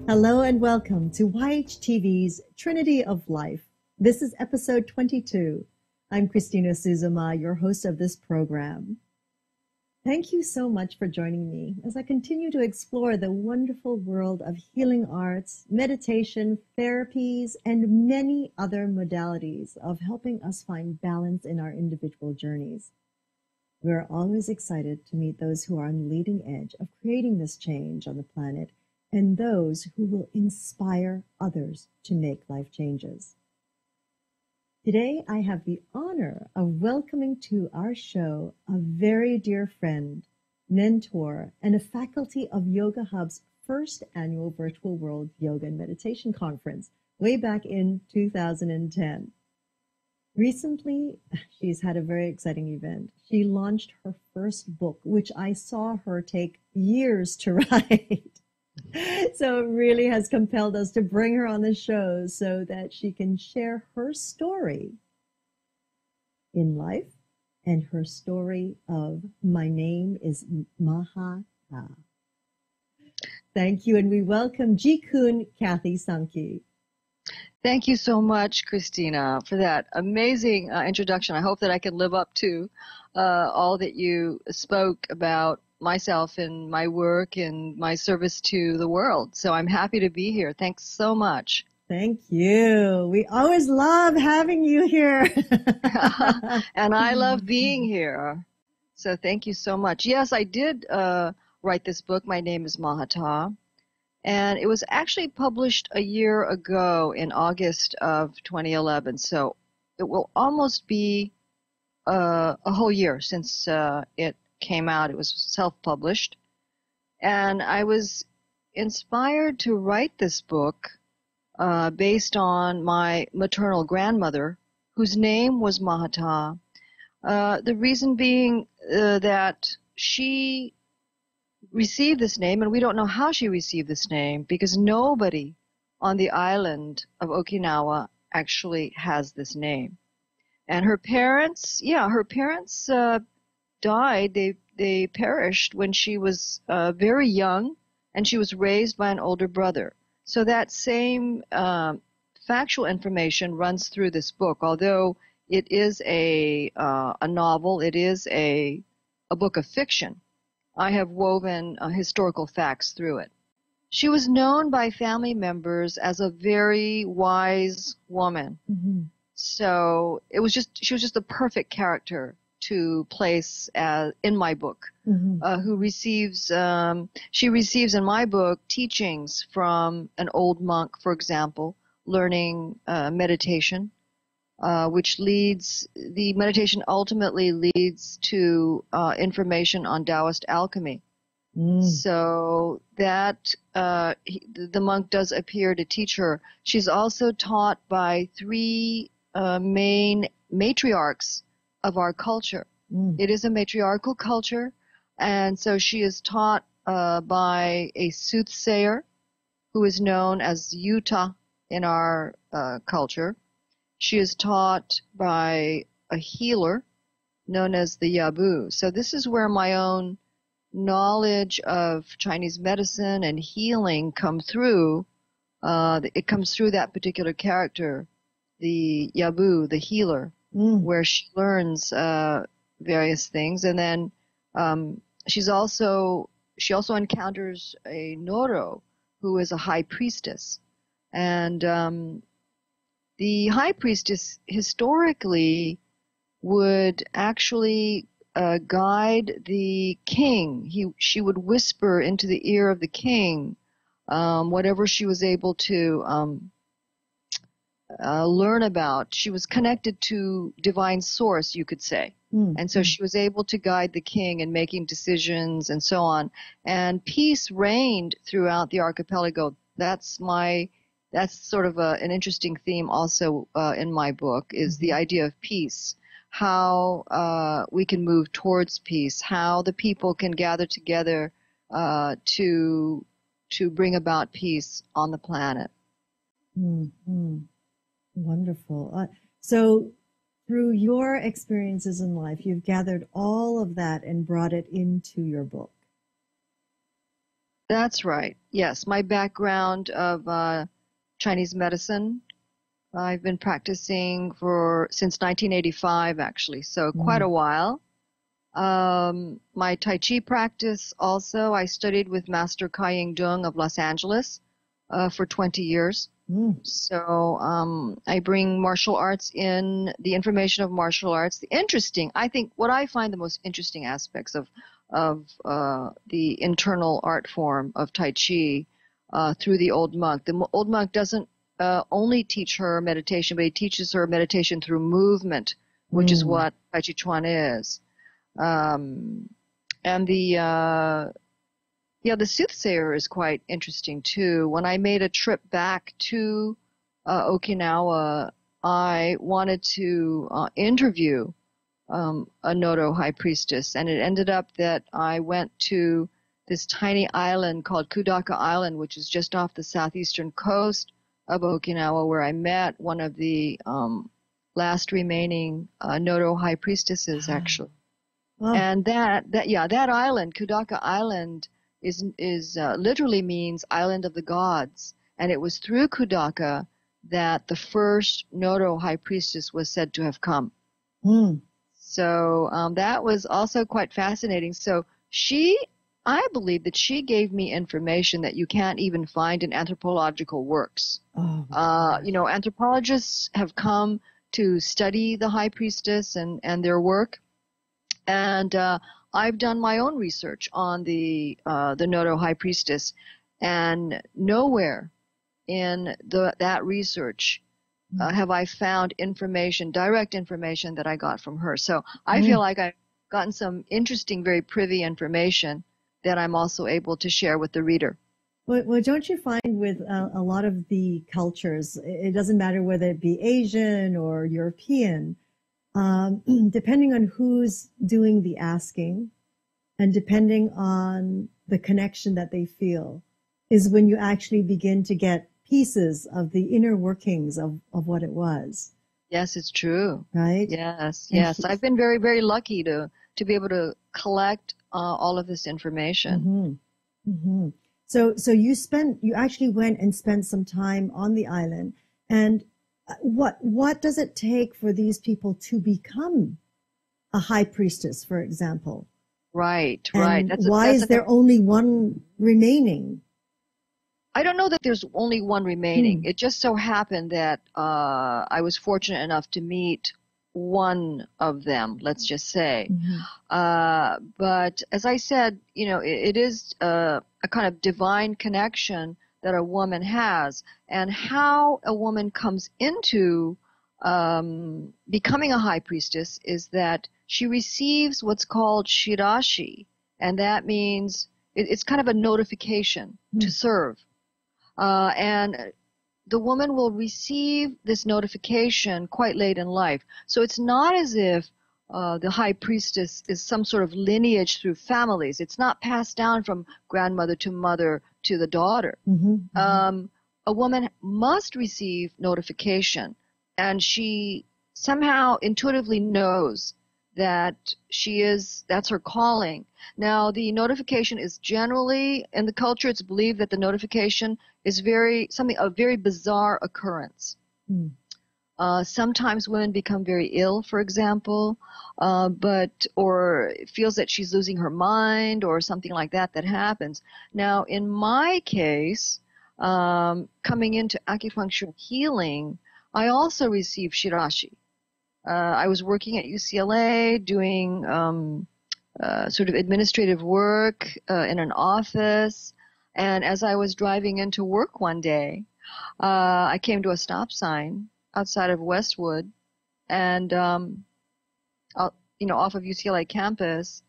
Hello and welcome to YHTV's Trinity of Life. This is episode 22. I'm Christina Suzuma, your host of this program. Thank you so much for joining me as I continue to explore the wonderful world of healing arts, meditation, therapies, and many other modalities of helping us find balance in our individual journeys. We are always excited to meet those who are on the leading edge of creating this change on the planet and those who will inspire others to make life changes. Today, I have the honor of welcoming to our show a very dear friend, mentor, and a faculty of Yoga Hub's first annual Virtual World Yoga and Meditation Conference way back in 2010. Recently, she's had a very exciting event. She launched her first book, which I saw her take years to write. So it really has compelled us to bring her on the show so that she can share her story in life and her story of My Name Is Mahataa. Thank you, and we welcome Jikun Kathy Sankey. Thank you so much, Christina, for that amazing introduction. I hope that I can live up to all that you spoke about myself and my work and my service to the world. So I'm happy to be here. Thanks so much. Thank you. We always love having you here. And I love being here. So thank you so much. Yes, I did write this book. My Name is Mahataa. And it was actually published a year ago in August of 2011. So it will almost be a whole year since it came out. It was self-published. And I was inspired to write this book based on my maternal grandmother, whose name was Mahataa. The reason being that she received this name, and we don't know how she received this name because nobody on the island of Okinawa actually has this name. And her parents died. They perished when she was very young, and she was raised by an older brother. So that same factual information runs through this book. Although it is a novel, it is a book of fiction, I have woven historical facts through it. She was known by family members as a very wise woman. Mm-hmm. So she was just the perfect character to place in my book, mm-hmm. She receives in my book teachings from an old monk, for example, learning meditation, the meditation ultimately leads to information on Taoist alchemy. So that the monk does appear to teach her. She's also taught by three main matriarchs of our culture. It is a matriarchal culture, and so she is taught by a soothsayer who is known as Yuta in our culture. She is taught by a healer known as the Yabu. So this is where my own knowledge of Chinese medicine and healing come through. It comes through that particular character, the Yabu, the healer, where she learns various things. And then she also encounters a Noro, who is a high priestess. And the high priestess historically would actually guide the king. She would whisper into the ear of the king whatever she was able to learn about. She was connected to divine source, you could say. And so she was able to guide the king in making decisions and so on. And peace reigned throughout the archipelago. That's sort of an interesting theme also in my book, is the idea of peace, how we can move towards peace, how the people can gather together to bring about peace on the planet. Mm-hmm. Wonderful. So through your experiences in life, you've gathered all of that and brought it into your book. That's right. Yes, my background of Chinese medicine, I've been practicing for since 1985 actually, so quite Mm, a while. My Tai Chi practice also, I studied with Master Kai-Ying Dung of Los Angeles for 20 years. mm, So I bring martial arts in, the information of martial arts. I think what I find the most interesting aspects of the internal art form of Tai Chi through the old monk. The old monk doesn't only teach her meditation, but he teaches her meditation through movement, which is mm. what Tai Chi Chuan is. Um, and the soothsayer is quite interesting too. When I made a trip back to Okinawa, I wanted to interview a Noto high priestess, and it ended up that I went to this tiny island called Kudaka Island, which is just off the southeastern coast of Okinawa, where I met one of the last remaining Noto high priestesses, actually. Oh, And that island, Kudaka Island, is literally means island of the gods. And it was through Kudaka that the first Noto high priestess was said to have come. mm. So that was also quite fascinating. So I believe that she gave me information that you can't even find in anthropological works. Oh, my gosh. Anthropologists have come to study the high priestess and their work. And I've done my own research on the Noto high priestess, and nowhere in that research have I found direct information that I got from her. So I feel Mm. like I've gotten some interesting, very privy information that I'm also able to share with the reader. Well, don't you find with a lot of the cultures, it doesn't matter whether it be Asian or European, depending on who's doing the asking and depending on the connection that they feel, is when you actually begin to get pieces of the inner workings of what it was, Yes, it's true. right? Yes, And yes. I've been very, very lucky to be able to collect all of this information. hmm hmm so you actually went and spent some time on the island. And what does it take for these people to become a high priestess, for example? Right, right. And why is there only one remaining? I don't know that there's only one remaining. Hmm. It just so happened that I was fortunate enough to meet one of them, let's just say. Hmm. But as I said, it is a kind of divine connection that a woman has, and how a woman comes into becoming a high priestess is that she receives what's called shirashi, and that means it's kind of a notification to serve. And the woman will receive this notification quite late in life. So it's not as if the high priestess is some sort of lineage through families. It's not passed down from grandmother to mother to the daughter. A woman must receive notification, and she somehow intuitively knows that that's her calling. Now, the notification is generally, in the culture, it's believed that the notification is a very bizarre occurrence. Sometimes women become very ill, for example, or feels that she's losing her mind or something like that happens. Now, in my case, coming into acupuncture healing, I also received shirashi. I was working at UCLA doing sort of administrative work in an office, and as I was driving into work one day, I came to a stop sign outside of Westwood, and off of UCLA campus,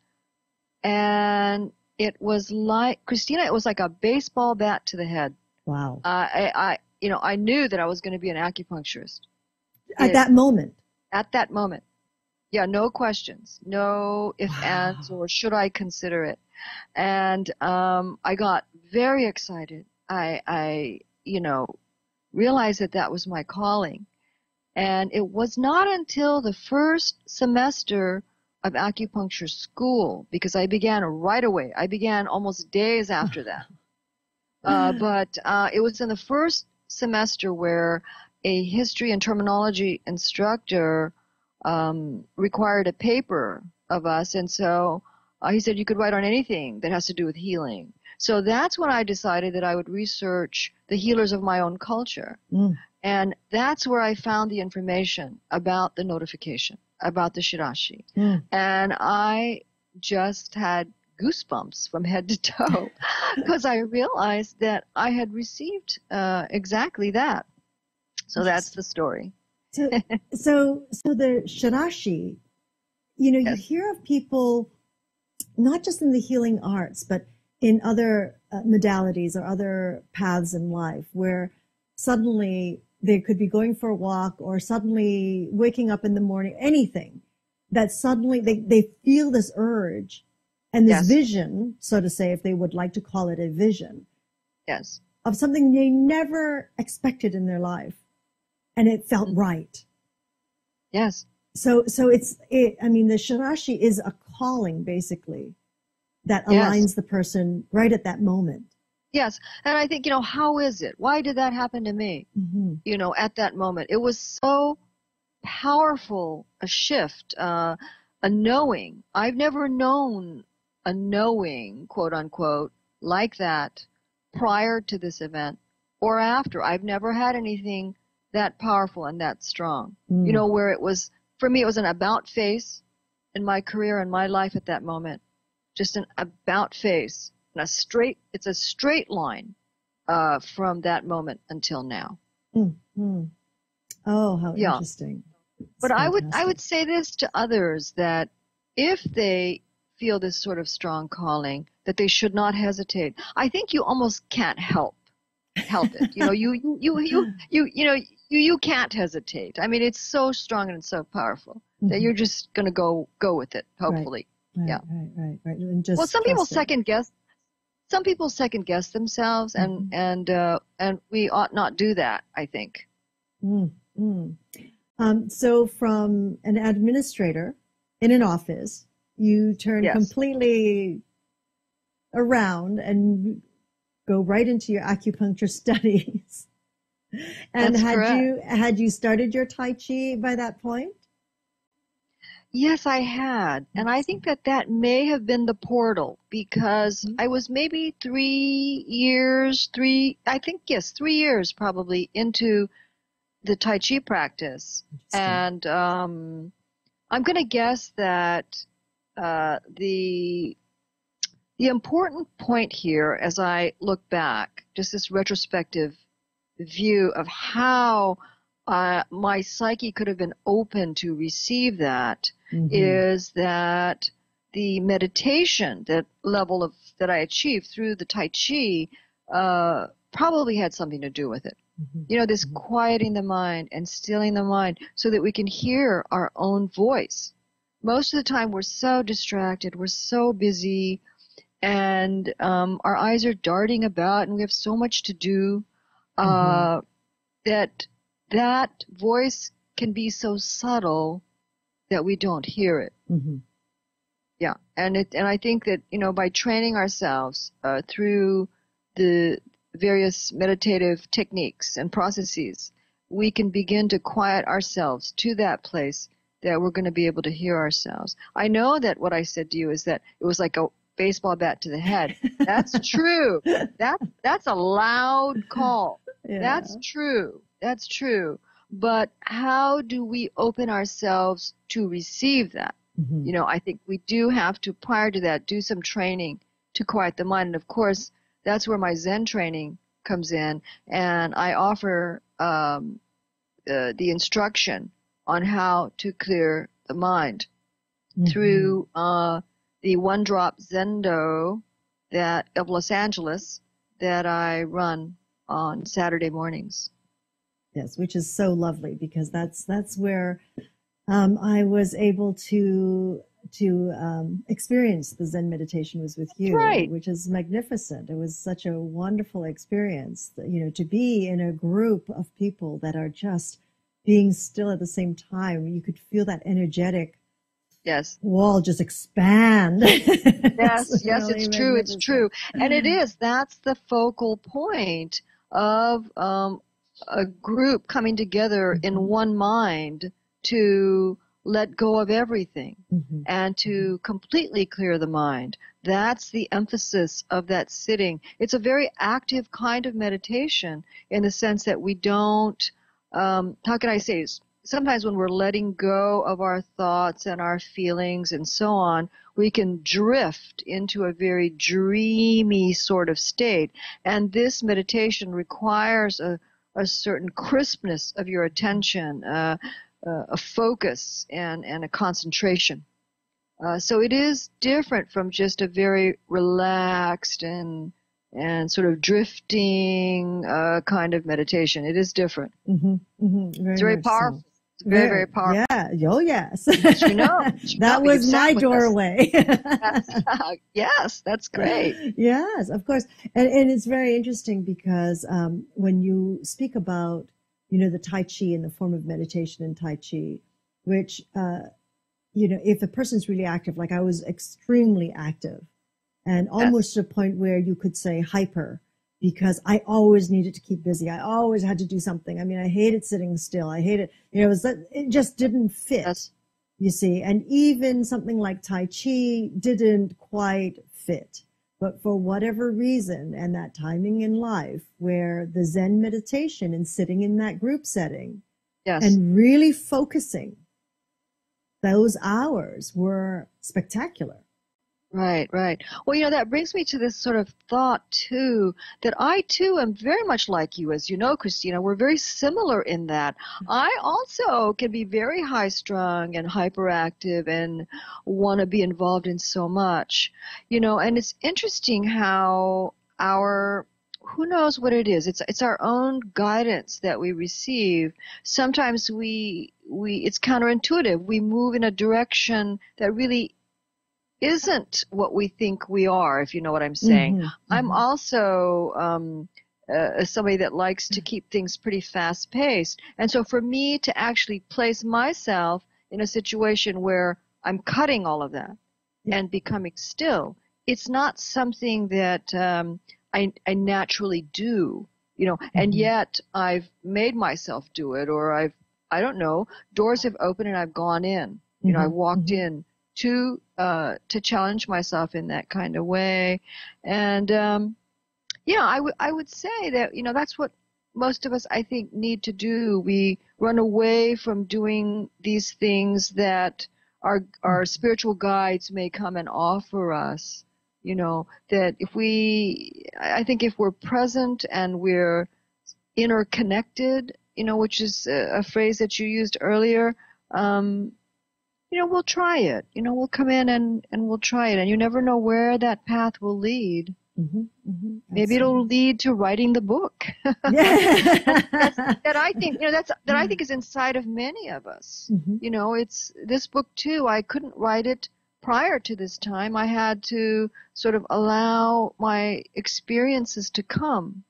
and it was like, Christina, it was like a baseball bat to the head. Wow. I knew that I was going to be an acupuncturist. At that moment. At that moment. Yeah, no questions, no if, ands, or should I consider it. And I got very excited. I realized that was my calling. And it was not until the first semester of acupuncture school, because I began right away. I began almost days after that. But it was in the first semester where a history and terminology instructor required a paper of us. And so he said you could write on anything that has to do with healing. So that's when I decided that I would research the healers of my own culture. And that's where I found the information about the notification, about the shirashi. And I just had goosebumps from head to toe because I realized that I had received exactly that. So that's the story. So the shirashi, you Yes. hear of people, not just in the healing arts, but in other modalities or other paths in life, where suddenly they could be going for a walk or suddenly waking up in the morning, anything, that suddenly they feel this urge and this Yes. vision, so to say, if they would like to call it a vision, Yes. of something they never expected in their life. And it felt right. Yes. So the shirashi is a calling, basically, that aligns Yes. the person right at that moment. Yes. And I think, how is it? Why did that happen to me? At that moment, it was so powerful, a shift, a knowing. I've never known a knowing, quote unquote, like that prior to this event or after. I've never had anything that powerful and that strong, where it was, for me, it was an about face in my career and my life at that moment, just an about face and it's a straight line, from that moment until now. Oh, how Yeah. interesting. But Fantastic. I would say this to others, that if they feel this sort of strong calling, that they should not hesitate. I think you almost can't help it. You can't hesitate. I mean, it's so strong and it's so powerful that you're just going to go with it, hopefully. Right, Yeah. Right. And just Well, some people trust it. second guess themselves, and we ought not do that, I think. So from an administrator in an office, you turn Yes. completely around and go right into your acupuncture studies. And That's correct. had you started your Tai Chi by that point? Yes, I had. And I think that may have been the portal, because I was maybe 3 years probably into the Tai Chi practice. And I'm going to guess that the important point here, as I look back, just this retrospective view of how my psyche could have been open to receive that, is that the meditation, that level that I achieved through the Tai Chi, probably had something to do with it. This quieting the mind and stilling the mind so that we can hear our own voice. Most of the time we're so distracted, we're so busy, and our eyes are darting about, and we have so much to do, that voice can be so subtle that we don't hear it. Yeah, and I think that by training ourselves through the various meditative techniques and processes, we can begin to quiet ourselves to that place that we're going to be able to hear ourselves. I know that what I said to you is that it was like a baseball bat to the head. That's true. That's a loud call. Yeah. That's true. But how do we open ourselves to receive that? I think we do have to, prior to that, do some training to quiet the mind. And of course, that's where my Zen training comes in. And I offer the instruction on how to clear the mind through the One Drop Zendo of Los Angeles that I run on Saturday mornings. Yes, which is so lovely, because that's where I was able to experience the Zen meditation was with you, right, which is magnificent. It was such a wonderful experience, to be in a group of people that are just being still at the same time. You could feel that energetic Yes. wall just expand. Yes, yes, really it's true. It's magnificent. true. And it is. That's the focal point of a group coming together in one mind to let go of everything and to completely clear the mind. That's the emphasis of that sitting. It's a very active kind of meditation in the sense that we don't, how can I say, sometimes when we're letting go of our thoughts and our feelings and so on, we can drift into a very dreamy sort of state. And this meditation requires a certain crispness of your attention, a focus, and a concentration. So it is different from just a very relaxed and sort of drifting kind of meditation. It is different. It's very powerful. So. It's very, very powerful. Yeah. Oh, yes. You know. That was my doorway. Yes, that's great. Yes, of course. And it's very interesting because when you speak about, the Tai Chi and the form of meditation in Tai Chi, which, if a person's really active, like I was extremely active and almost to a point where you could say hyper, because I always needed to keep busy. I always had to do something. I mean, I hated sitting still. I hated, it just didn't fit, Yes. you see. And even something like Tai Chi didn't quite fit. But for whatever reason, and that timing in life where the Zen meditation and sitting in that group setting and really focusing, those hours were spectacular. Right, right. Well, that brings me to this sort of thought, too, that I, too, am very much like you. As you know, Christina, we're very similar in that. I also can be very high-strung and hyperactive and want to be involved in so much, and it's interesting how who knows what it is? It's our own guidance that we receive. Sometimes it's counterintuitive. We move in a direction that really isn't what we think we are, if you know what I'm saying. I'm also somebody that likes to keep things pretty fast-paced. And so for me to actually place myself in a situation where I'm cutting all of that and becoming still, it's not something that I naturally do, and yet I've made myself do it, or I don't know, doors have opened and I've gone in. I walked in to challenge myself in that kind of way. And, I would say that, that's what most of us, I think, need to do. We run away from doing these things that our spiritual guides may come and offer us, that I think if we're present and we're interconnected, which is a phrase that you used earlier, we'll try it. We'll come in and we'll try it. And you never know where that path will lead. Maybe it'll lead to writing the book. that I think is inside of many of us. It's this book too. I couldn't write it prior to this time. I had to sort of allow my experiences to come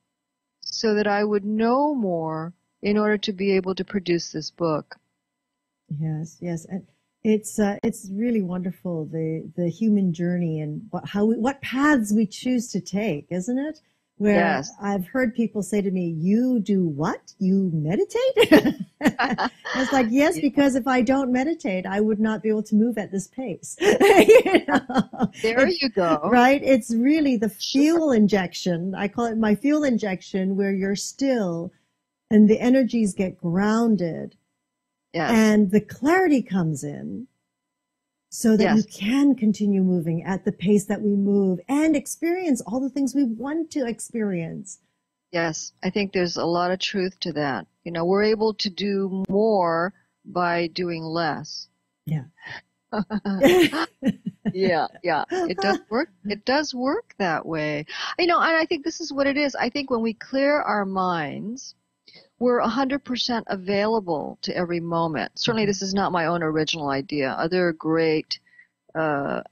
so that I would know more in order to be able to produce this book. Yes. And it's really wonderful, the human journey and what paths we choose to take, isn't it? Where I've heard people say to me, "You do what? You meditate?" It's like, yes, because if I don't meditate, I would not be able to move at this pace. There you go. Right? It's really the fuel injection. I call it my fuel injection, where you're still and the energies get grounded. Yes. And the clarity comes in so that you can continue moving at the pace that we move and experience all the things we want to experience. Yes, I think there's a lot of truth to that. We're able to do more by doing less. Yeah. Yeah. It does work. It does work that way. And I think this is what it is. I think when we clear our minds, we're 100% available to every moment. Certainly this is not my own original idea. Other great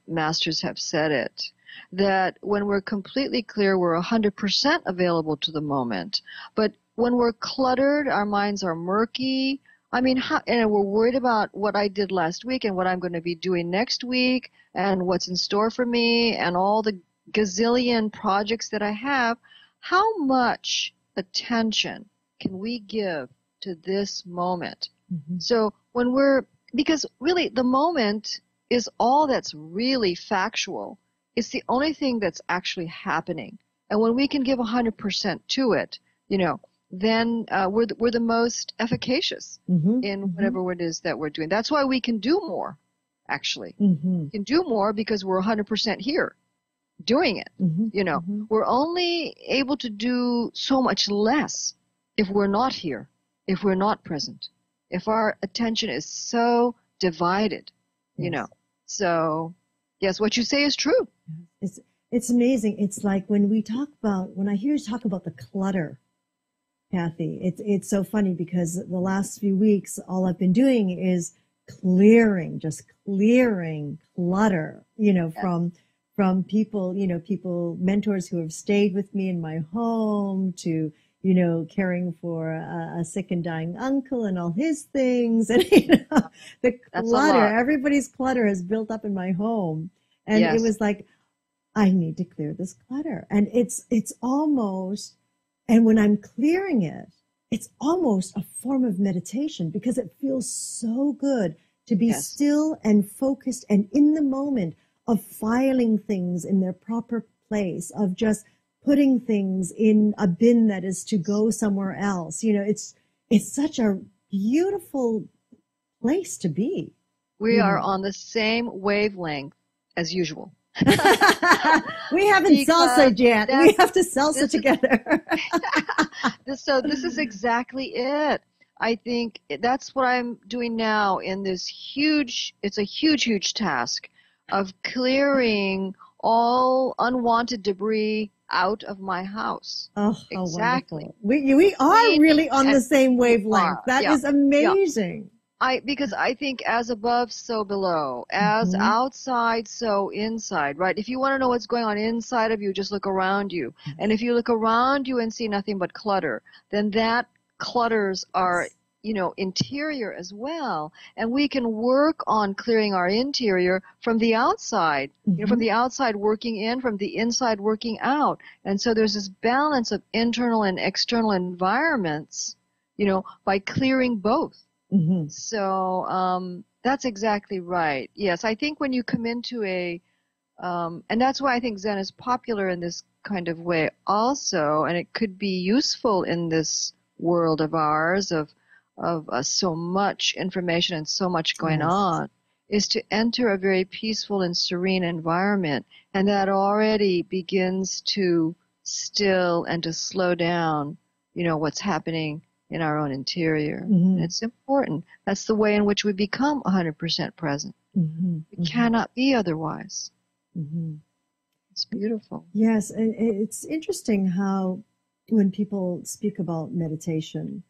masters have said it, that when we're completely clear, we're 100% available to the moment. But when we're cluttered, our minds are murky, I mean, and we're worried about what I did last week and what I'm going to be doing next week and what's in store for me and all the gazillion projects that I have. How much attention can we give to this moment? Mm-hmm. So because really the moment is all that's really factual. It's the only thing that's actually happening. And when we can give 100% to it, then we're the most efficacious in whatever it is that we're doing. That's why we can do more, actually. We can do more because we're 100% here doing it. We're only able to do so much less if we're not here, if we're not present, if our attention is so divided, So, yes, what you say is true. It's amazing. It's like when I hear you talk about the clutter, Kathy, it's so funny because the last few weeks, all I've been doing is just clearing clutter, from people, mentors who have stayed with me in my home to, caring for a sick and dying uncle and all his things. And, the clutter, everybody's clutter has built up in my home. And it was like, I need to clear this clutter. And it's almost, and when I'm clearing it, it's almost a form of meditation because it feels so good to be still and focused and in the moment of filing things in their proper place, of just putting things in a bin that is to go somewhere else. It's such a beautiful place to be. We are on the same wavelength as usual. We haven't salsa'd yet. We have to salsa together. So this is exactly it. I think that's what I'm doing now in this it's a huge task of clearing all unwanted debris out of my house. Oh, exactly. We are really on the same wavelength. That is amazing. Because I think as above, so below, as outside, so inside, right? If you want to know what's going on inside of you, just look around you. And if you look around you and see nothing but clutter, then that clutters our, interior as well. And we can work on clearing our interior from the outside, from the outside working in, from the inside working out. And so there's this balance of internal and external environments, by clearing both. So that's exactly right. Yes, I think when you come into and that's why I think Zen is popular in this kind of way also, and it could be useful in this world of ours of so much information and so much going on, is to enter a very peaceful and serene environment, and that already begins to still and to slow down, what's happening in our own interior. And it's important. That's the way in which we become 100% present. We cannot be otherwise. It's beautiful. Yes, and it's interesting how when people speak about meditation,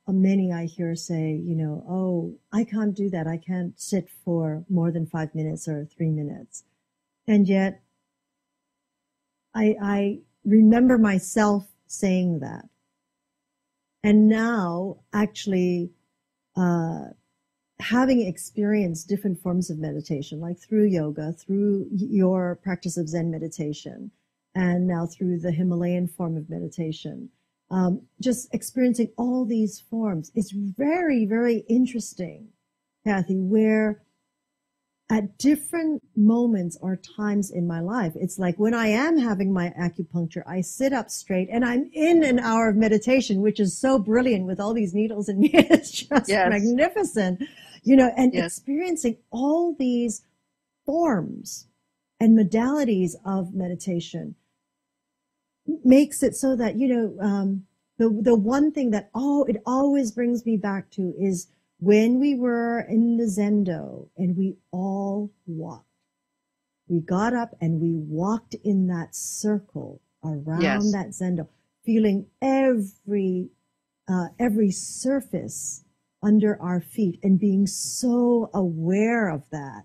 many I hear say, oh, I can't do that. I can't sit for more than 5 minutes or 3 minutes. And yet I remember myself saying that. And now, actually, having experienced different forms of meditation, like through yoga, through your practice of Zen meditation, and now through the Himalayan form of meditation, just experiencing all these forms, it's very, very interesting, Kathy, where at different moments or times in my life, it's like when I am having my acupuncture, I sit up straight and I'm in an hour of meditation, which is so brilliant with all these needles and it's just magnificent, and experiencing all these forms and modalities of meditation makes it so that, the one thing that it always brings me back to is when we were in the Zendo and we all walked. We got up and we walked in that circle around that Zendo, feeling every surface under our feet and being so aware of that.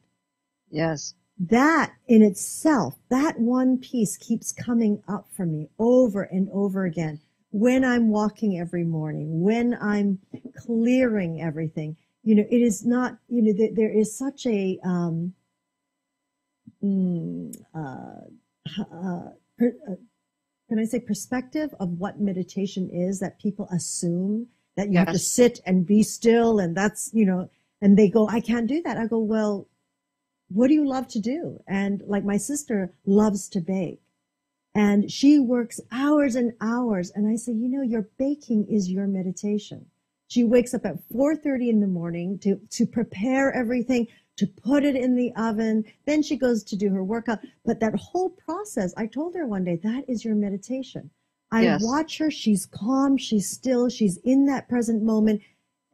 Yes. That in itself, that one piece keeps coming up for me over and over again. When I'm walking every morning, when I'm clearing everything. You know, it is not, you know, there is such a, can I say perspective of what meditation is that people assume that you have to sit and be still and that's, you know, and they go, I can't do that. I go, well, what do you love to do? And like my sister loves to bake and she works hours and hours. And I say, you know, your baking is your meditation. She wakes up at 4:30 in the morning to prepare everything, to put it in the oven. Then she goes to do her workout. But that whole process, I told her one day, that is your meditation. I watch her. She's calm. She's still. She's in that present moment.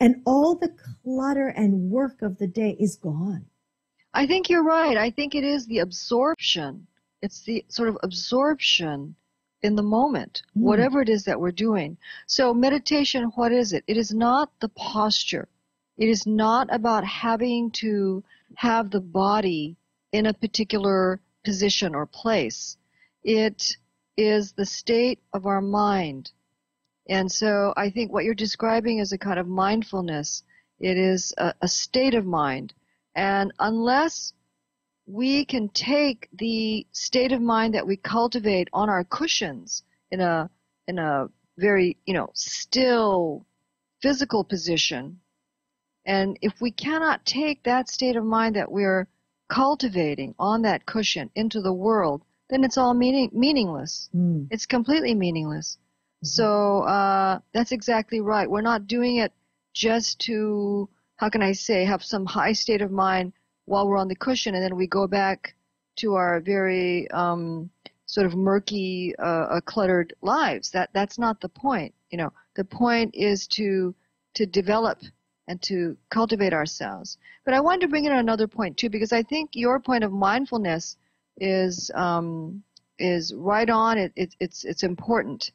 And all the clutter and work of the day is gone. I think you're right. I think it is the absorption. It's the sort of absorption in the moment, whatever it is that we're doing. So meditation, what is it? It is not the posture. It is not about having to have the body in a particular position or place. It is the state of our mind. And so I think what you're describing is a kind of mindfulness. It is a state of mind. And unless we can take the state of mind that we cultivate on our cushions in a very, you know, still physical position, and if we cannot take that state of mind that we're cultivating on that cushion into the world, then it's all meaningless. It's completely meaningless. So that's exactly right. We're not doing it just to, how can I say, have some high state of mind while we're on the cushion, and then we go back to our very sort of murky, cluttered lives. That's not the point. You know, the point is to develop and to cultivate ourselves. But I wanted to bring in another point too, because I think your point of mindfulness is right on. It's important.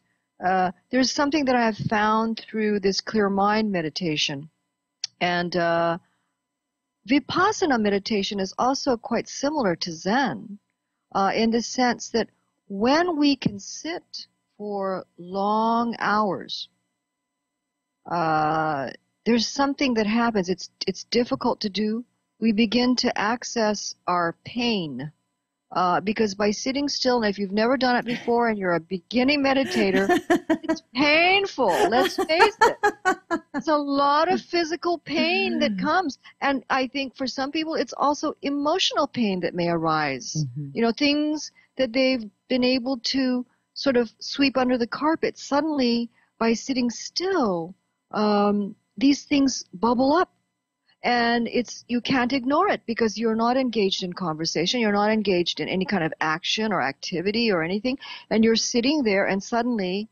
There's something that I have found through this clear mind meditation, and Vipassana meditation is also quite similar to Zen in the sense that when we can sit for long hours, there's something that happens. It's difficult to do. We begin to access our pain because by sitting still, and if you've never done it before and you're a beginning meditator, it's painful. Let's face it. It's a lot of physical pain that comes. And I think for some people, it's also emotional pain that may arise. You know, things that they've been able to sort of sweep under the carpet. Suddenly, by sitting still, these things bubble up. And you can't ignore it because you're not engaged in conversation. You're not engaged in any kind of action or activity or anything. And you're sitting there and suddenly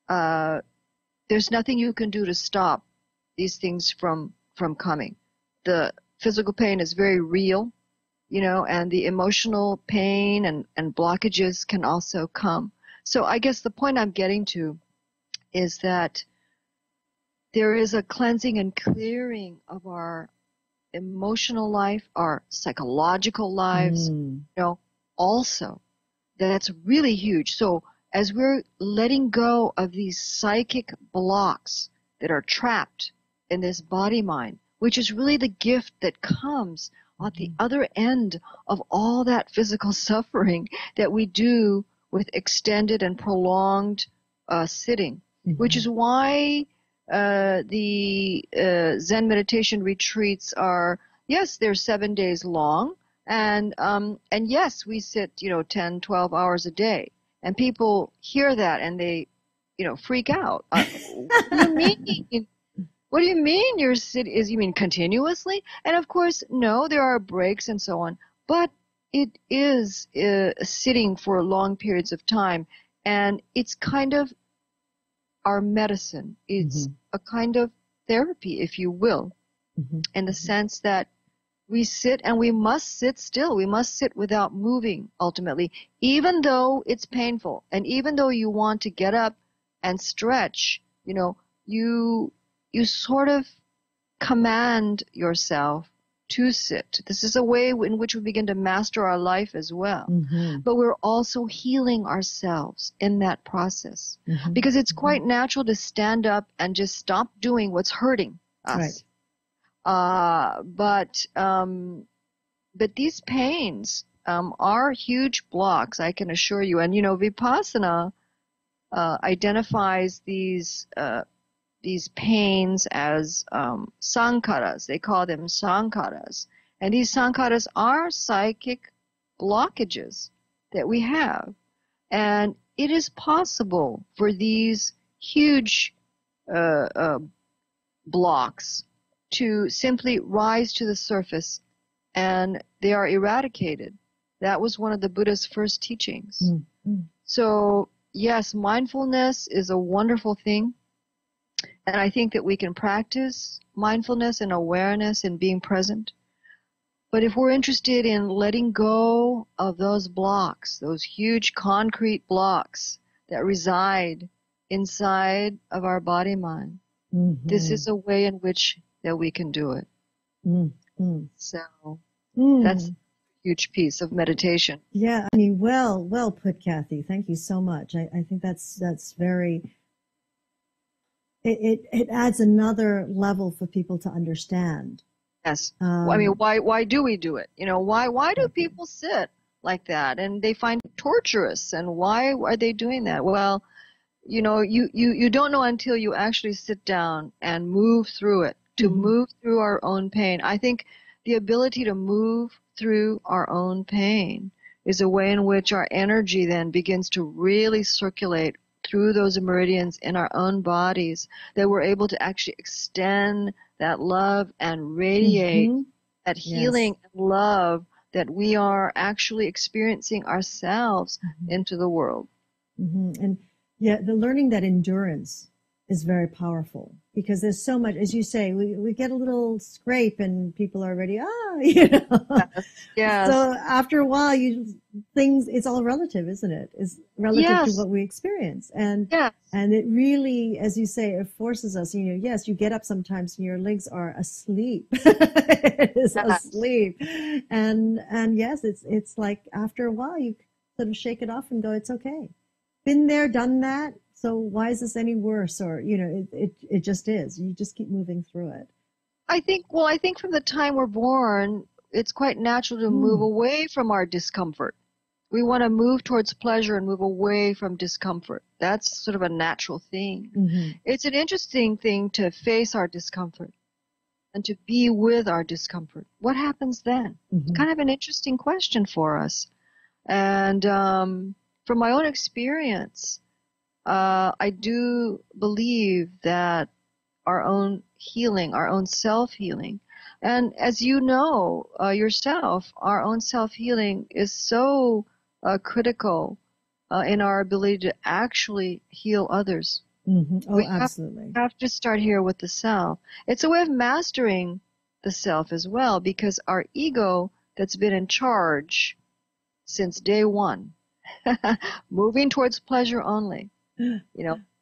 there's nothing you can do to stop these things from coming. The physical pain is very real, you know, and the emotional pain and blockages can also come. So I guess the point I'm getting to is that there is a cleansing and clearing of our emotional life, our psychological lives, you know, also. That's really huge. So as we're letting go of these psychic blocks that are trapped in this body-mind, which is really the gift that comes at the other end of all that physical suffering that we do with extended and prolonged sitting, which is why the Zen meditation retreats are, yes, they're 7 days long, and yes, we sit, you know, 10, 12 hours a day, and people hear that and they, you know, freak out. What do you mean? What do you mean you're sitting? You mean continuously? And of course, no, there are breaks and so on, but it is sitting for long periods of time, and it's kind of our medicine. It's a kind of therapy, if you will, in the sense that we sit and we must sit still. We must sit without moving, ultimately, even though it's painful. And even though you want to get up and stretch, you know, you sort of command yourself to sit. This is a way in which we begin to master our life as well. But we're also healing ourselves in that process. Because it's quite natural to stand up and just stop doing what's hurting us. But these pains are huge blocks, I can assure you. And, Vipassana identifies these pains as sankharas. They call them sankharas. And these sankharas are psychic blockages that we have. And it is possible for these huge blocks to simply rise to the surface, and they are eradicated. That was one of the Buddha's first teachings. So, yes, mindfulness is a wonderful thing. And I think that we can practice mindfulness and awareness and being present. But if we're interested in letting go of those blocks, those huge concrete blocks that reside inside of our body-mind, this is a way in which that we can do it. So that's a huge piece of meditation. Yeah, I mean, well put, Kathy. Thank you so much. I think that's very... It adds another level for people to understand. Yes. I mean, why do we do it? Why do people sit like that? And they find it torturous. And why are they doing that? Well, you don't know until you actually sit down and move through it, to move through our own pain. I think the ability to move through our own pain is a way in which our energy then begins to really circulate through those meridians in our own bodies, that we're able to actually extend that love and radiate that healing and love that we are actually experiencing ourselves into the world. And the learning that endurance is very powerful, because there's so much, as you say, we get a little scrape and people are already, Yes. So after a while, it's all relative, isn't it? It's relative to what we experience. And it really, as you say, it forces us, yes, you get up sometimes and your legs are asleep. It is asleep. And yes, it's like after a while, you sort of shake it off and go, it's okay. Been there, done that. So why is this any worse? Or, it just is. You just keep moving through it. I think from the time we're born, it's quite natural to move away from our discomfort. We want to move towards pleasure and move away from discomfort. That's sort of a natural thing. It's an interesting thing to face our discomfort and to be with our discomfort. What happens then? Kind of an interesting question for us. And from my own experience, I do believe that our own healing, our own self-healing, and as you know yourself, our own self-healing is so critical in our ability to actually heal others. Oh, absolutely. We have to start here with the self. It's a way of mastering the self as well, because our ego that's been in charge since day one, moving towards pleasure only,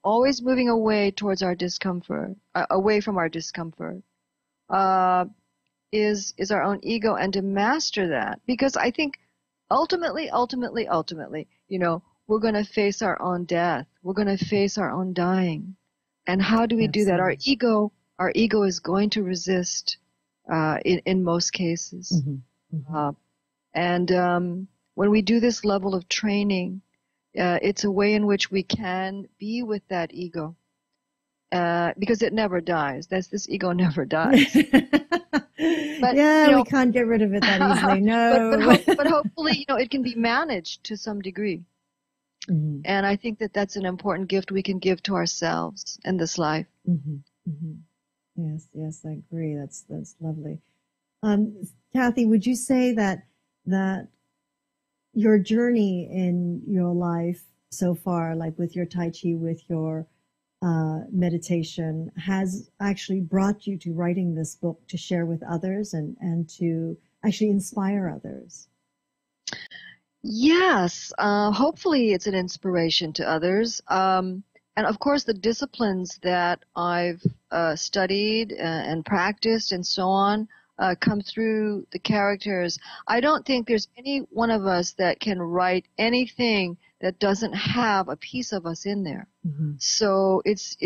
always moving away towards our discomfort, away from our discomfort, is our own ego. And to master that, because I think ultimately, we're going to face our own death. We're going to face our own dying. And how do we do that? Our ego is going to resist in most cases. And when we do this level of training, it's a way in which we can be with that ego, because it never dies. This ego never dies. But, we can't get rid of it that easily. No. but hopefully, it can be managed to some degree. And I think that that's an important gift we can give to ourselves in this life. Yes, I agree. That's lovely. Kathy, would you say that your journey in your life so far, like with your Tai Chi, with your meditation, has actually brought you to writing this book to share with others and to actually inspire others? Yes, hopefully it's an inspiration to others. And of course, the disciplines that I've studied and practiced and so on come through the characters. I don't think there's any one of us that can write anything that doesn't have a piece of us in there. Mm-hmm. So it's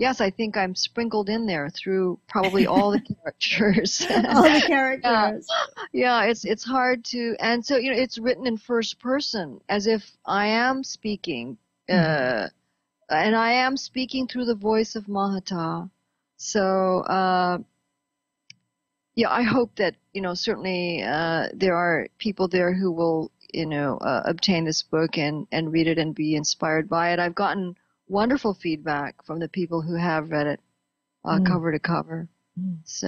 yes, I think I'm sprinkled in there through probably all the characters. All the characters. Yeah, it's hard to, and so, it's written in first person as if I am speaking, and I am speaking through the voice of Mahataa. So, yeah, I hope that, certainly, there are people there who will, obtain this book and read it and be inspired by it. I've gotten wonderful feedback from the people who have read it, cover to cover. So,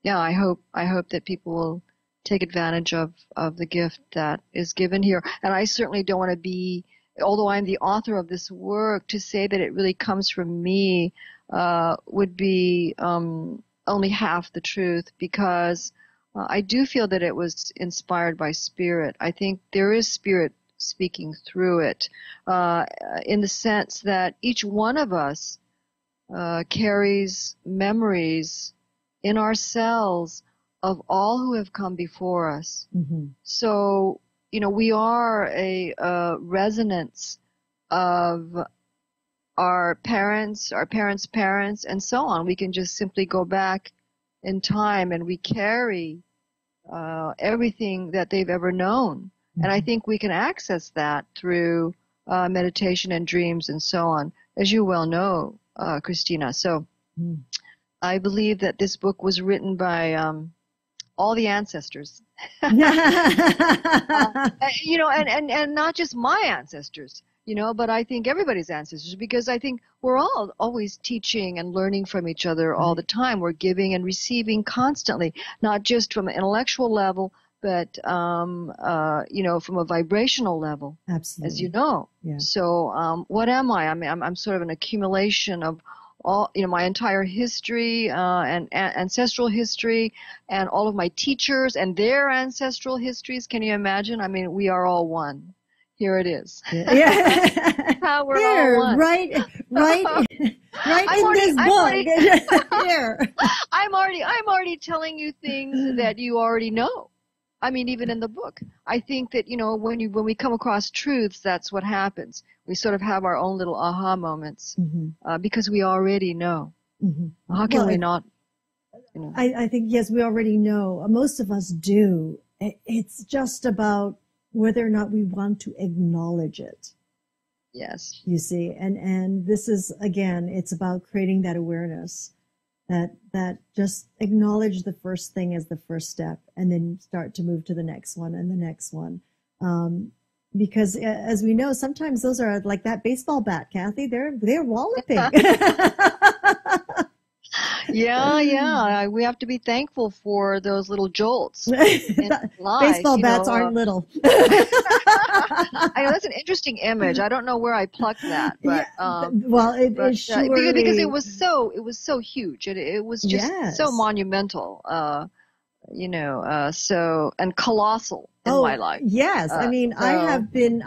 yeah, I hope that people will take advantage of the gift that is given here. And I certainly don't want to be, although I'm the author of this work, to say that it really comes from me, would be, only half the truth, because I do feel that it was inspired by Spirit. I think there is Spirit speaking through it, in the sense that each one of us carries memories in ourselves of all who have come before us. Mm-hmm. So, we are a resonance of our parents' parents, and so on. We can just simply go back in time, and we carry everything that they've ever known. And I think we can access that through meditation and dreams and so on, as you well know, Christina. So I believe that this book was written by all the ancestors. And not just my ancestors, but I think everybody's ancestors, because I think we're all always teaching and learning from each other all the time. We're giving and receiving constantly, not just from an intellectual level, but, from a vibrational level. Absolutely. As you know. Yeah. So, what am I? I mean, I'm sort of an accumulation of all, my entire history, and ancestral history, and all of my teachers and their ancestral histories. Can you imagine? I mean, we are all one. Here it is. Yeah. How we're Here, all one. right in this book. Here. I'm already telling you things that you already know. I mean, even in the book, I think that, when we come across truths, that's what happens. We sort of have our own little aha moments, because we already know. Mm-hmm. How can we not? I think, yes, we already know. Most of us do. It's just about whether or not we want to acknowledge it. Yes. You see, and this is, again, it's about creating that awareness. That just acknowledge the first thing as the first step, and then start to move to the next one and the next one. Because as we know, sometimes those are like that baseball bat, Kathy. They're walloping. Yeah. We have to be thankful for those little jolts in life. Baseball bats aren't little. I know that's an interesting image. I don't know where I plucked that, but it surely, because it was so huge. It was just so monumental. So, and colossal in my life. Yes. I mean, I have been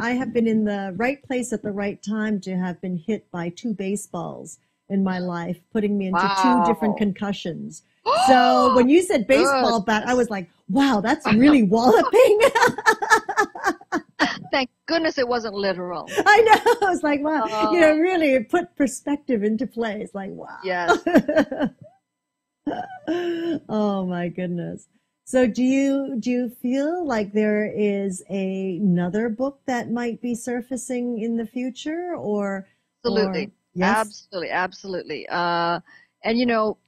in the right place at the right time to have been hit by 2 baseballs in my life, putting me into 2 different concussions. So when you said baseball bat, I was like, wow, that's really walloping. Thank goodness it wasn't literal. I know. I was like, wow, really it put perspective into place. Like, wow. Yes. Oh my goodness. So do you feel like there is another book that might be surfacing in the future, or? Absolutely. Yes? Absolutely. And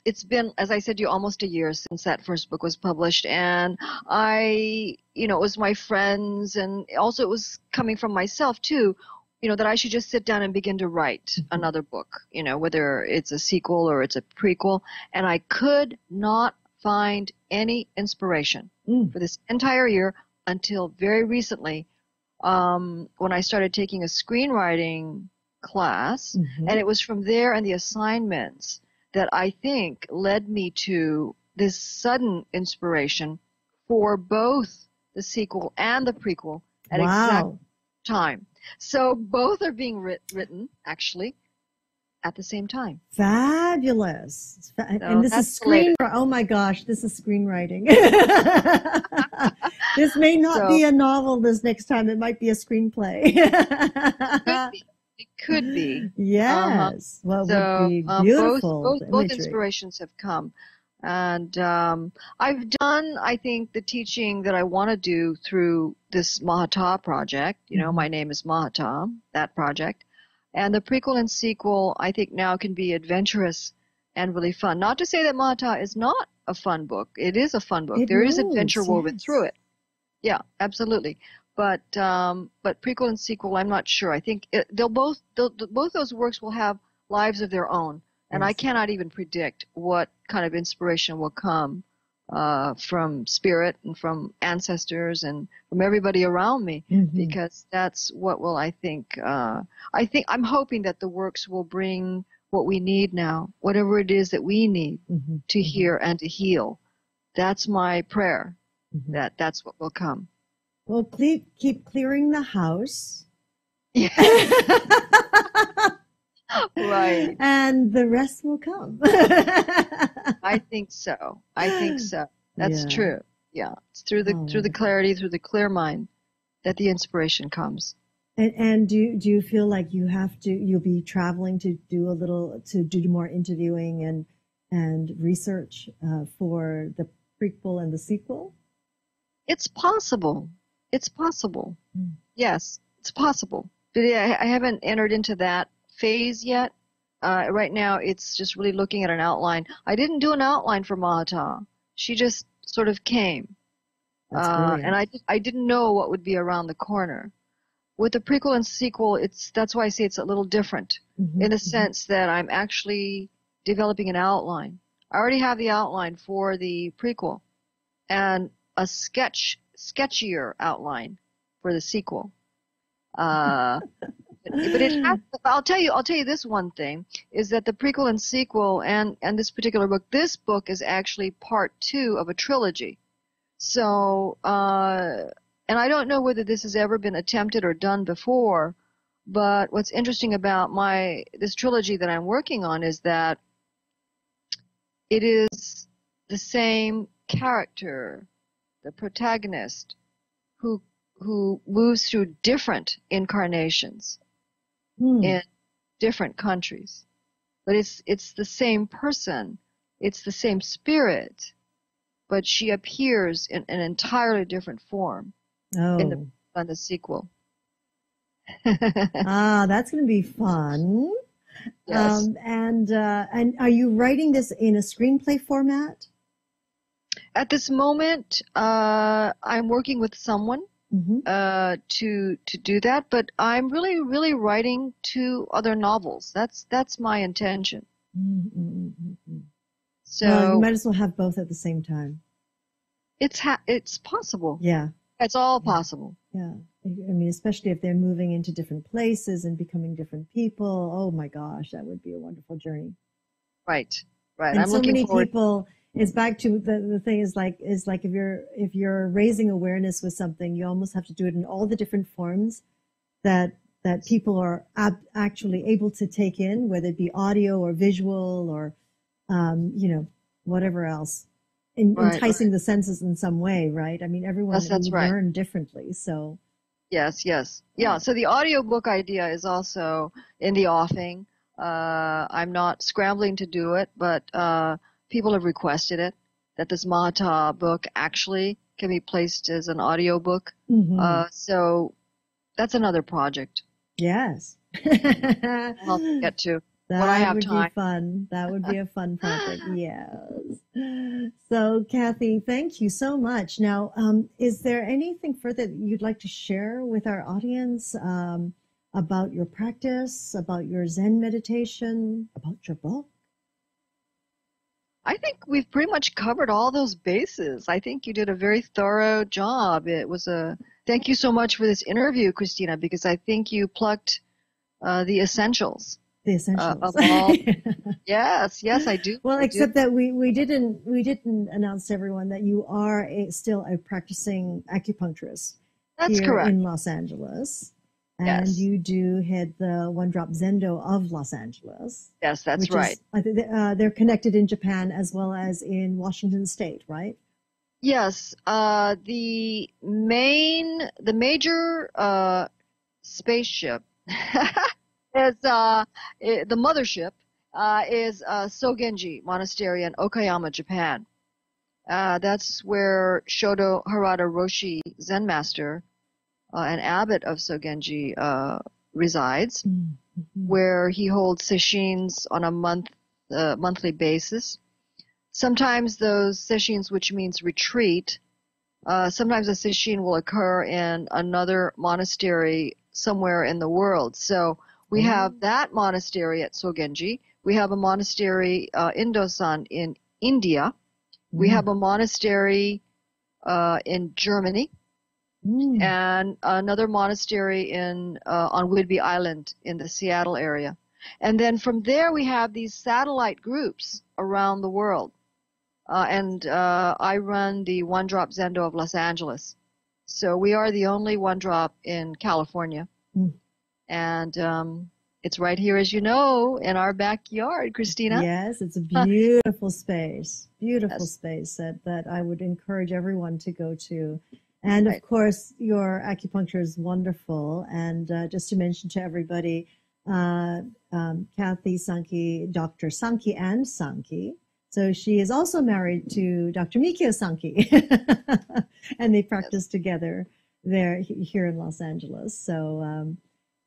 it's been, as I said to you, almost a year since that first book was published. And it was my friends, and also it was coming from myself too, that I should just sit down and begin to write another book, whether it's a sequel or it's a prequel. And I could not find any inspiration for this entire year until very recently, when I started taking a screenwriting class, and it was from there and the assignments that I think led me to this sudden inspiration for both the sequel and the prequel at exact time. So both are being written, actually. at the same time. Fabulous. So And this is oh my gosh, this is screenwriting. This may not be a novel this next time. It might be a screenplay. It could be. Yes. Well, it would be beautiful. Both inspirations have come. And I've done, I think, the teaching that I want to do through this Mahataa project. You know, My Name Is Mahataa, that project. And the prequel and sequel, I think, now can be adventurous and really fun. Not to say that Mahataa is not a fun book. It is a fun book. There is adventure woven through it. Yeah, absolutely. But prequel and sequel, I'm not sure. I think both those works will have lives of their own. And I cannot even predict what kind of inspiration will come from spirit and from ancestors and from everybody around me, because that's what will, I think I'm hoping that the works will bring what we need now, whatever it is that we need to hear and to heal. That's my prayer, that's what will come. Well, keep clearing the house. Yeah. Right. And the rest will come. I think so. That's true. Yeah. It's through the clarity, through the clear mind that the inspiration comes. And do you feel like you'll be traveling to do more interviewing and research for the prequel and the sequel? It's possible. Yes, it's possible. But I haven't entered into that phase yet. Right now, it's just really looking at an outline. I didn't do an outline for Mahataa. She just sort of came. And I didn't know what would be around the corner. With the prequel and sequel, that's why I say it's a little different in the sense that I'm actually developing an outline. I already have the outline for the prequel and a sketchier outline for the sequel. But I'll tell you this one thing is that the prequel and sequel and this particular book, this book is actually part 2 of a trilogy. So, and I don't know whether this has ever been attempted or done before, but what's interesting about this trilogy that I'm working on is that it is the same character, the protagonist, who moves through different incarnations in different countries. But it's the same person, it's the same spirit, but she appears in an entirely different form in the sequel. That's going to be fun. Yes. And are you writing this in a screenplay format? At this moment, I'm working with someone to do that, but I'm really, really writing 2 other novels. That's my intention. So well, you might as well have both at the same time. It's possible. Yeah. It's all possible. Yeah. I mean, especially if they're moving into different places and becoming different people. Oh my gosh, that would be a wonderful journey. Right. And I'm so looking many forward. people. It's back to the thing is like if you're raising awareness with something, you almost have to do it in all the different forms that people are actually able to take in, whether it be audio or visual or whatever else, enticing the senses in some way, right? I mean, everyone learn differently, so. Yes. Yeah. So the audiobook idea is also in the offing. I'm not scrambling to do it, but people have requested it, that this Mahataa book actually can be placed as an audiobook. So that's another project. Yes. I'll get to when I have time. That would be fun. That would be a fun project. Yes. So, Kathy, thank you so much. Now, is there anything further that you'd like to share with our audience about your practice, about your Zen meditation, about your book? I think we've pretty much covered all those bases. I think you did a very thorough job. Thank you so much for this interview, Christina, because I think you plucked the essentials. The essentials. Of all. Yes, I do. Well, except that we didn't announce to everyone that you are still a practicing acupuncturist. That's here correct. In Los Angeles. And Yes. you do head the One Drop Zendo of Los Angeles. Yes, that's which right. They're connected in Japan as well as in Washington State, right? Yes. The major spaceship is the mothership is Sogenji Monastery in Okayama, Japan. That's where Shodo Harada Roshi Zen master, an abbot of Sogenji, resides, where he holds sesshin on a monthly basis. Sometimes those sesshin, which means retreat, sometimes a sesshin will occur in another monastery somewhere in the world. So we have that monastery at Sogenji. We have a monastery, Indosan, in India. We have a monastery in Germany, and another monastery on Whidbey Island in the Seattle area. And then from there we have these satellite groups around the world. And I run the One Drop Zendo of Los Angeles. So we are the only One Drop in California. And it's right here, as you know, in our backyard, Christina. Yes, it's a beautiful space. Beautiful space that I would encourage everyone to go to. And of course, your acupuncture is wonderful. And just to mention to everybody, Kathy Sankey, Dr. Sankey and Sankey. So she is also married to Dr. Mikio Sankey. And they practice together there here in Los Angeles. So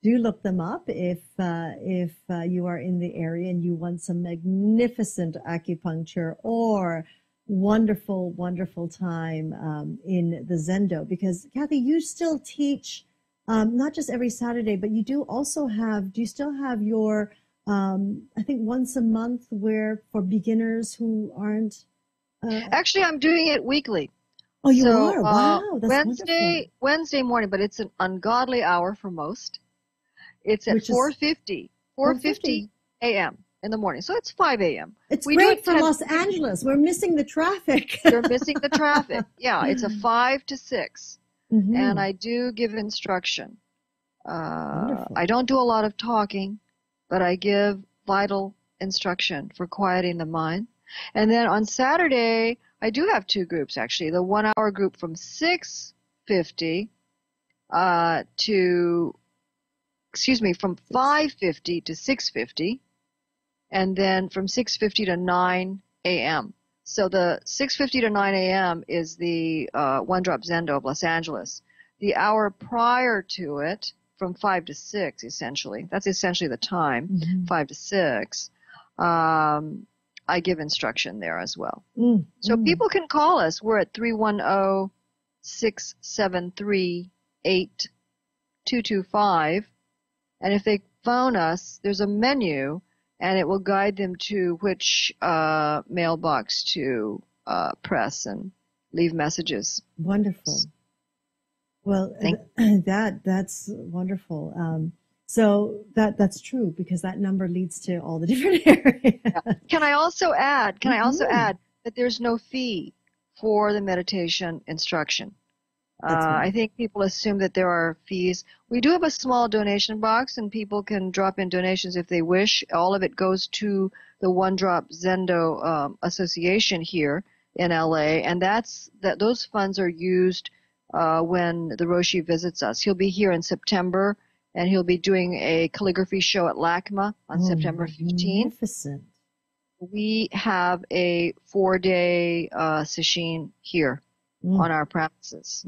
do look them up if you are in the area and you want some magnificent acupuncture or wonderful, wonderful time in the Zendo. Because Kathy, you still teach not just every Saturday, but you do you still have your, I think once a month for beginners who aren't. Actually, I'm doing it weekly. Oh, you are? Wow, that's wonderful. Wednesday morning, but it's an ungodly hour for most. It's at 4:50 a.m. in the morning. So it's 5 a.m. It's great for Los Angeles. We're missing the traffic. You're missing the traffic. Yeah, it's a 5 to 6. And I do give instruction. I don't do a lot of talking, but I give vital instruction for quieting the mind. And then on Saturday, I do have 2 groups, actually. The 1-hour group from 6:50 from 5:50 to 6:50, and then from 6:50 to 9 a.m. So the 6:50 to 9 a.m. is the One Drop Zendo of Los Angeles. The hour prior to it, from 5 to 6, essentially, that's essentially the time, 5 to 6, I give instruction there as well. So people can call us. We're at 310-673-8225. And if they phone us, there's a menu, and it will guide them to which mailbox to press and leave messages. Wonderful. Well, that's wonderful. So that's true, because that number leads to all the different areas. Can I also add that there's no fee for the meditation instruction? I think people assume that there are fees. We do have a small donation box, and people can drop in donations if they wish. All of it goes to the One Drop Zendo Association here in LA, and those funds are used when the Roshi visits us. He'll be here in September, and he'll be doing a calligraphy show at LACMA on September 15th. Magnificent. We have a 4-day sesshin here on our practices.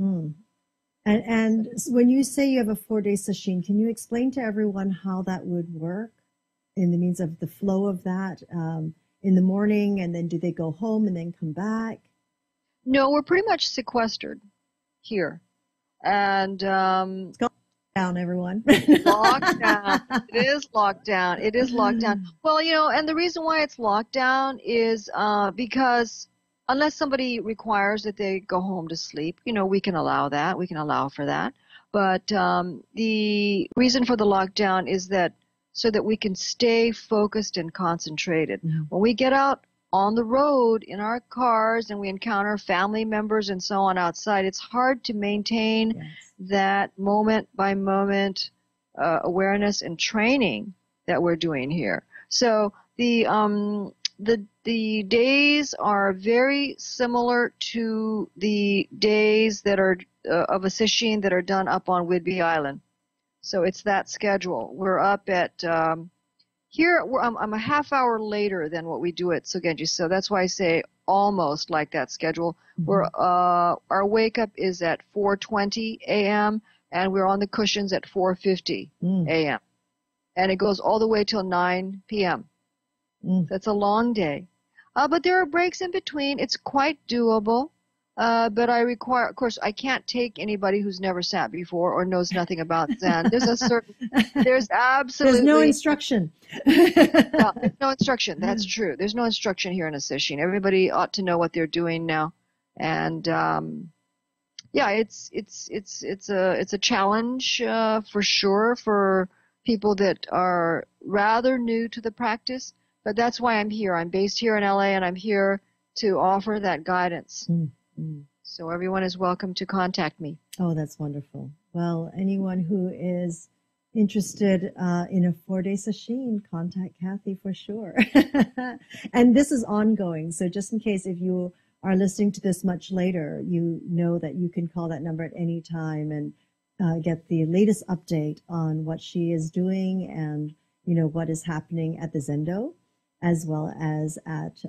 And when you say you have a 4-day sesshin, can you explain to everyone how that would work in the means of the flow of that in the morning, and then do they go home and then come back? No, we're pretty much sequestered here. And it's locked down, everyone. Locked down. It is locked down. It is locked down. Well, and the reason why it's locked down is because unless somebody requires that they go home to sleep, we can allow that. We can allow for that. But the reason for the lockdown is so that we can stay focused and concentrated. When we get out on the road in our cars and we encounter family members and so on outside, it's hard to maintain that moment by moment awareness and training that we're doing here. So the days are very similar to the days that are of a sesshin that are done up on Whidbey Island. So it's that schedule. We're up at here. I'm a half hour later than what we do at Sogenji, so that's why I say almost like that schedule. We're our wake up is at 4:20 a.m. and we're on the cushions at 4:50 a.m. and it goes all the way till 9 p.m. That's a long day. But there are breaks in between. It's quite doable. But I require, of course, I can't take anybody who's never sat before or knows nothing about Zen. There's absolutely. There's no instruction. No, there's no instruction. That's true. There's no instruction here in a sesshin. Everybody ought to know what they're doing now. And, yeah, it's a challenge, for sure for people that are rather new to the practice. But that's why I'm here. I'm based here in LA and I'm here to offer that guidance. So everyone is welcome to contact me. Oh, that's wonderful. Well, anyone who is interested in a 4-day sesshin, contact Kathy for sure. And this is ongoing. So just in case if you are listening to this much later, you know that you can call that number at any time and get the latest update on what she is doing and, you know, what is happening at the Zendo, as well as at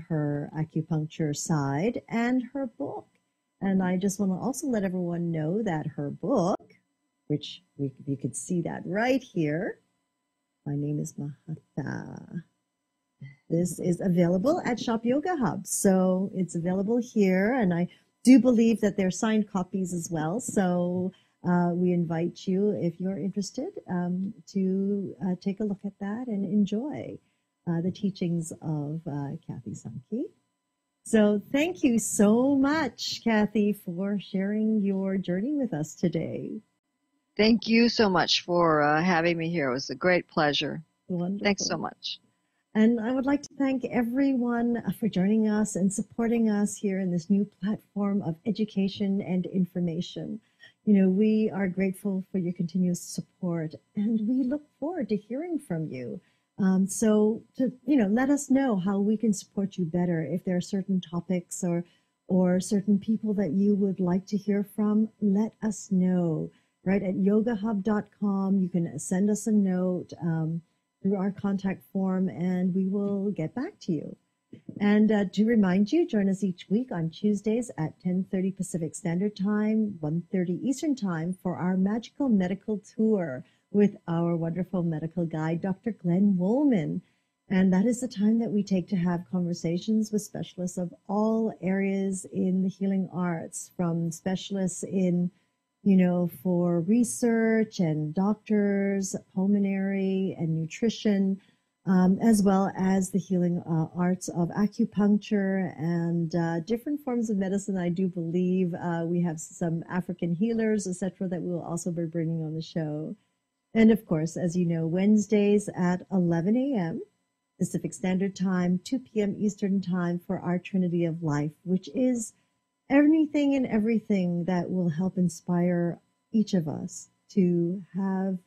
her acupuncture side and her book. And I just want to also let everyone know that her book, which you could see that right here, My Name Is Mahataa. This is available at Shop Yoga Hub. So it's available here. And I do believe that they're signed copies as well. So we invite you, if you're interested, to take a look at that and enjoy the teachings of Kathy Sankey. So thank you so much, Kathy, for sharing your journey with us today. Thank you so much for having me here. It was a great pleasure. Wonderful. Thanks so much. And I would like to thank everyone for joining us and supporting us here in this new platform of education and information. You know, we are grateful for your continuous support and we look forward to hearing from you. So to, let us know how we can support you better. If there are certain topics or certain people that you would like to hear from, let us know, right? At yogahub.com, you can send us a note through our contact form and we will get back to you. And to remind you, join us each week on Tuesdays at 10:30 Pacific Standard Time, 1:30 Eastern Time for our magical medical tour with our wonderful medical guide, Dr. Glenn Woolman. And that is the time that we take to have conversations with specialists of all areas in the healing arts, from specialists in, for research and doctors, pulmonary and nutrition, as well as the healing arts of acupuncture and different forms of medicine. I do believe we have some African healers, etc., that we will also be bringing on the show. And of course, as you know, Wednesdays at 11 a.m. Pacific Standard Time, 2 p.m. Eastern Time for our Trinity of Life, which is anything and everything that will help inspire each of us to have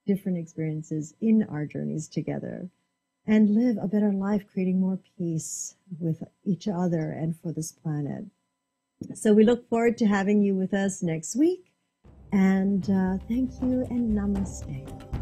different experiences in our journeys together and live a better life, creating more peace with each other and for this planet. So we look forward to having you with us next week. And thank you and namaste.